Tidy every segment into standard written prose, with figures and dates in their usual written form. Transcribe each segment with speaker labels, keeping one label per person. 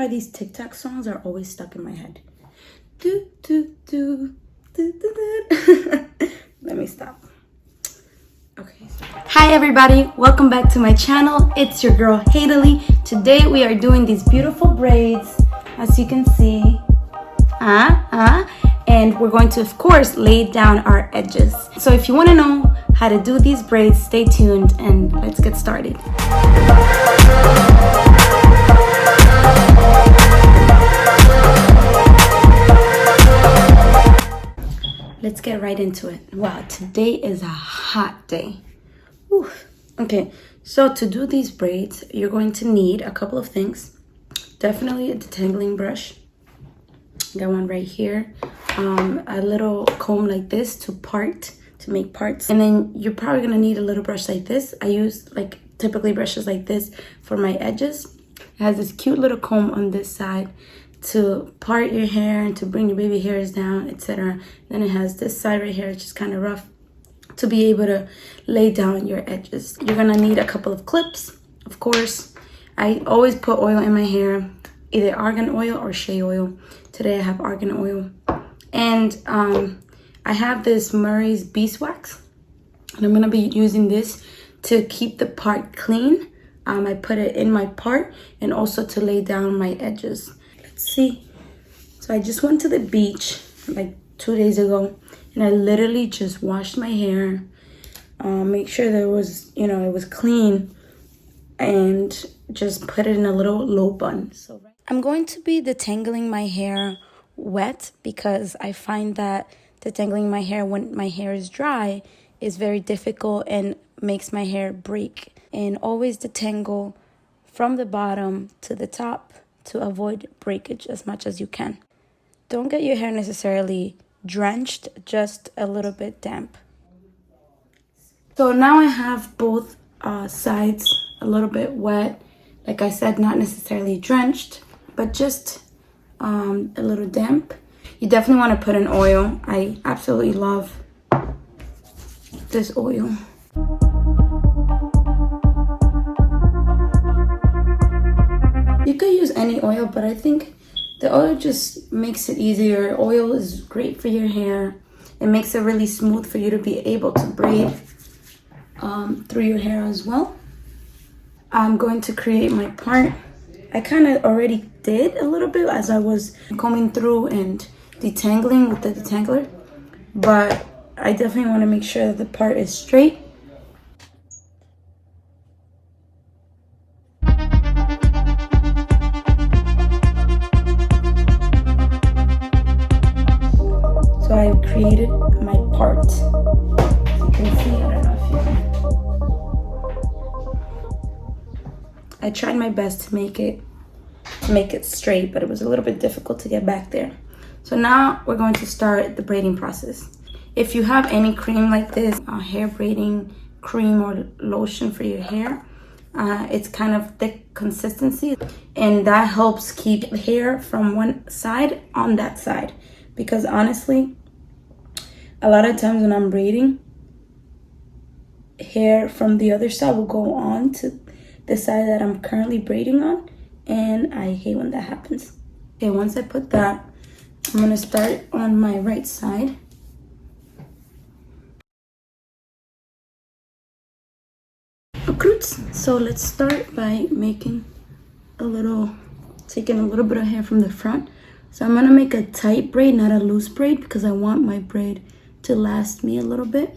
Speaker 1: why these TikTok songs are always stuck in my head. Do, do, do, do, do, do. Let me stop. Okay. Hi everybody, welcome back to my channel. It's your girl Geidily. Today we are doing these beautiful braids, as you can see. And we're going to, of course, lay down our edges. So if you want to know how to do these braids, stay tuned and let's get started. Let's get right into it. Wow, today is a hot day. Whew. Okay, so to do these braids, you're going to need a couple of things. Definitely a detangling brush. Got one right here. A little comb like this to make parts. And then you're probably gonna need a little brush like this. I use typically brushes like this for my edges. It has this cute little comb on this side to part your hair and to bring your baby hairs down, etc. Then it has this side right here, which is kind of rough, to be able to lay down your edges. You're gonna need a couple of clips, of course. I always put oil in my hair, either argan oil or shea oil. Today I have argan oil. And I have this Murray's beeswax, and I'm gonna be using this to keep the part clean. I put it in my part and also to lay down my edges. Let's see. So I just went to the beach like 2 days ago, and I literally just washed my hair, make sure that it was, it was clean, and just put it in a little low bun. So I'm going to be detangling my hair wet because I find that detangling my hair when my hair is dry is very difficult and makes my hair break. And always detangle from the bottom to the top to avoid breakage as much as you can. Don't get your hair necessarily drenched, just a little bit damp. So now I have both sides a little bit wet. Like I said, not necessarily drenched, but just a little damp. You definitely want to put in oil. I absolutely love this oil. You could use any oil, but I think the oil just makes it easier. Oil is great for your hair. It makes it really smooth for you to be able to braid through your hair as well. I'm going to create my part. I kind of already did a little bit as I was combing through and detangling with the detangler, but I definitely want to make sure that the part is straight. So I created my part. As you can see, I don't know if I tried my best to make it straight, but it was a little bit difficult to get back there. So now we're going to start the braiding process. If you have any cream like this, hair braiding cream or lotion for your hair, it's kind of thick consistency, and that helps keep hair from one side on that side. Because honestly, a lot of times when I'm braiding, hair from the other side will go on to the side that I'm currently braiding on, and I hate when that happens. Okay, once I put that, I'm gonna start on my right side. So let's start by taking a little bit of hair from the front. So I'm gonna make a tight braid, not a loose braid, because I want my braid to last me a little bit.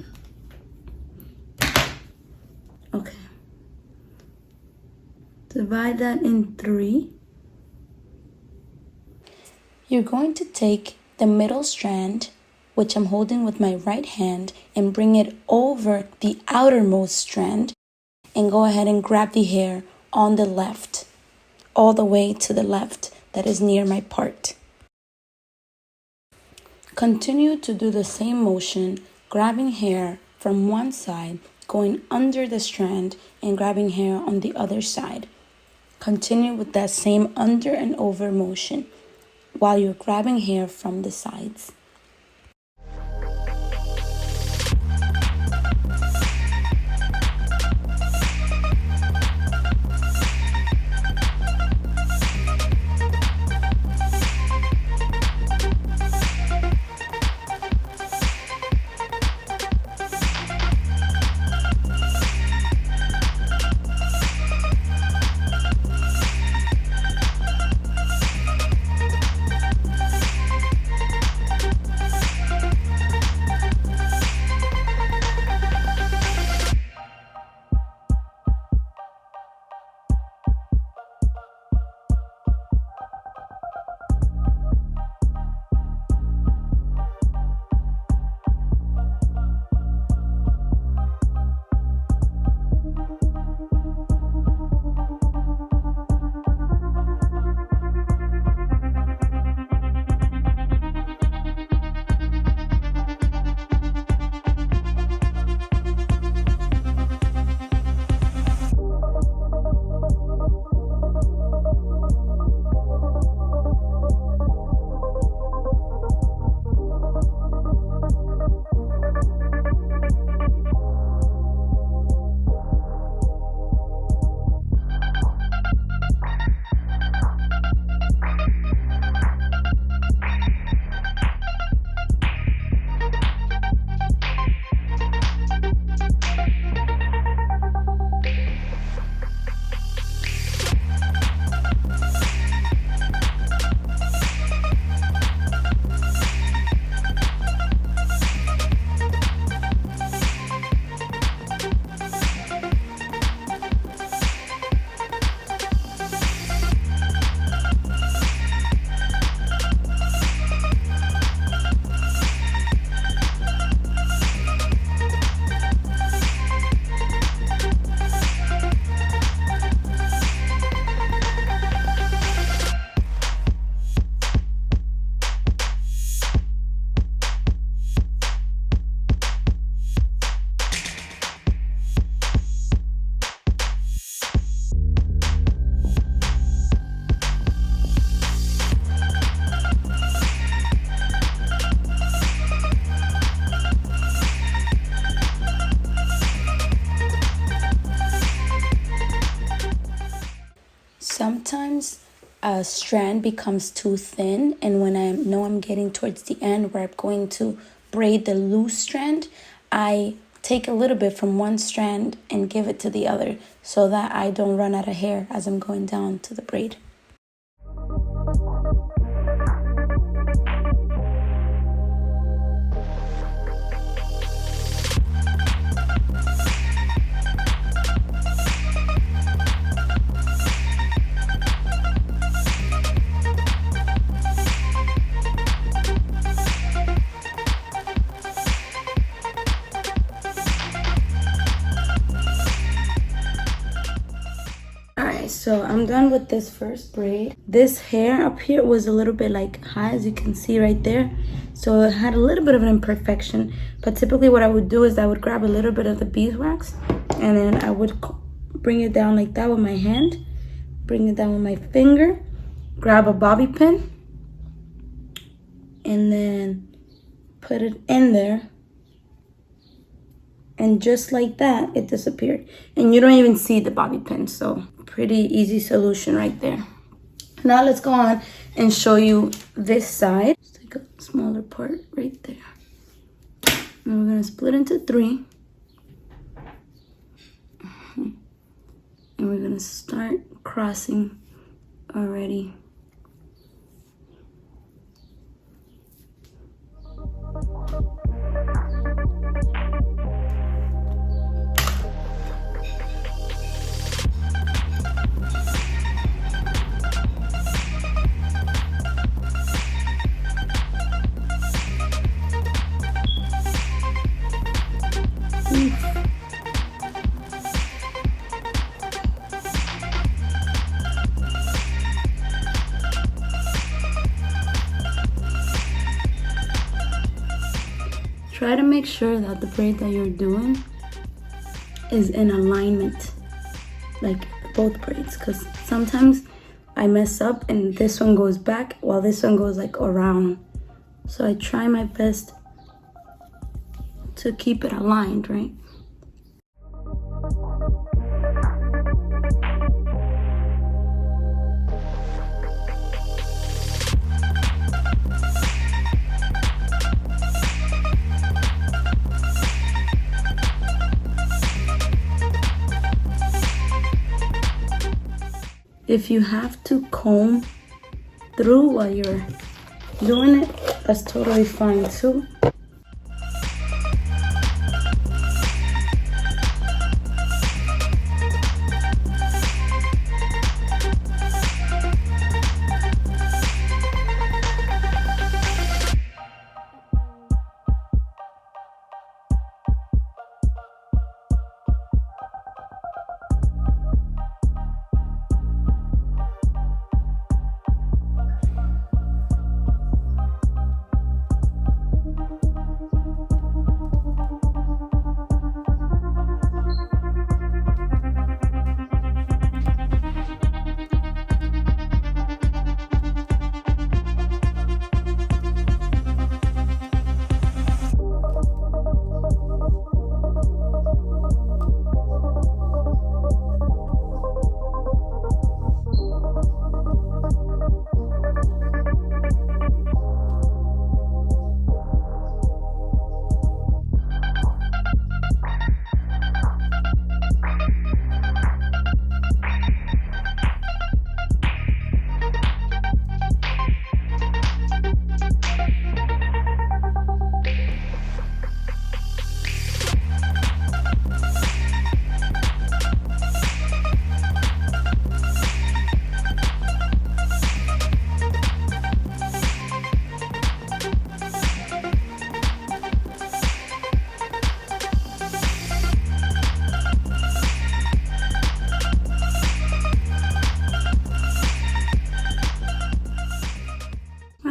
Speaker 1: Okay. Divide that in 3. You're going to take the middle strand, which I'm holding with my right hand, and bring it over the outermost strand, and go ahead and grab the hair on the left, all the way to the left, that is near my part. Continue to do the same motion, grabbing hair from one side, going under the strand, and grabbing hair on the other side. Continue with that same under and over motion while you're grabbing hair from the sides. sometimes a strand becomes too thin, and when I know I'm getting towards the end where I'm going to braid the loose strand, I take a little bit from one strand and give it to the other so that I don't run out of hair as I'm going down to the braid. So I'm done with this first braid. This hair up here was a little bit like high, as you can see right there. So it had a little bit of an imperfection. But typically what I would do is I would grab a little bit of the beeswax and then I would bring it down like that with my hand. Bring it down with my finger. Grab a bobby pin. And then put it in there. And just like that, it disappeared. And you don't even see the bobby pin, so pretty easy solution right there. Now let's go on and show you this side. Just take a smaller part right there. And we're gonna split into 3. And we're gonna start crossing already. Try to make sure that the braid that you're doing is in alignment, like both braids, because sometimes I mess up and this one goes back while this one goes like around. So I try my best to keep it aligned, right? If you have to comb through while you're doing it, that's totally fine too.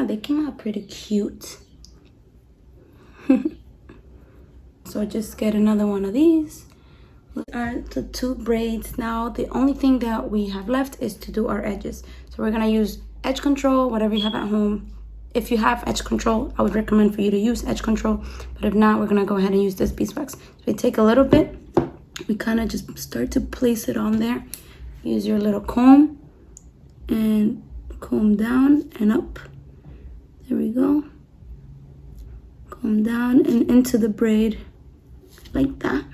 Speaker 1: They came out pretty cute. So just get another one of these. Are the 2 braids now. The only thing that we have left is to do our edges. So we're gonna use edge control, whatever you have at home. If you have edge control, I would recommend for you to use edge control. But if not, we're gonna go ahead and use this beeswax. So we take a little bit, we kind of just start to place it on there. Use your little comb and comb down and up. There we go. Comb down and into the braid like that.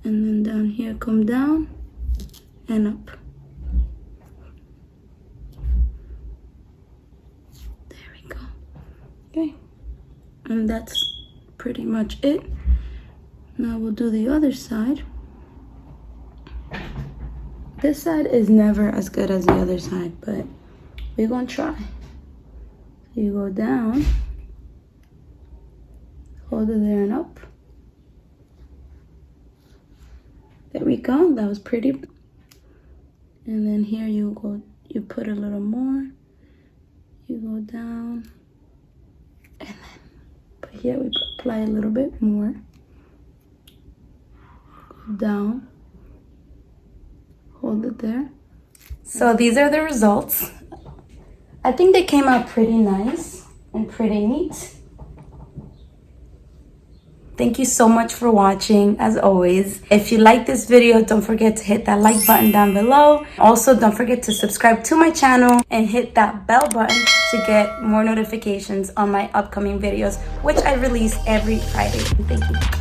Speaker 1: And then down here, comb down and up. There we go. Okay. And that's pretty much it. Now we'll do the other side. This side is never as good as the other side, but we're gonna try. So you go down, hold it there and up. There we go, that was pretty. And then here you put a little more. You go down, and then, but here we apply a little bit more. Go down, hold it there. So these are the results. I think they came out pretty nice and pretty neat. Thank you so much for watching, as always. If you like this video, don't forget to hit that like button down below. Also, don't forget to subscribe to my channel and hit that bell button to get more notifications on my upcoming videos, which I release every Friday. Thank you.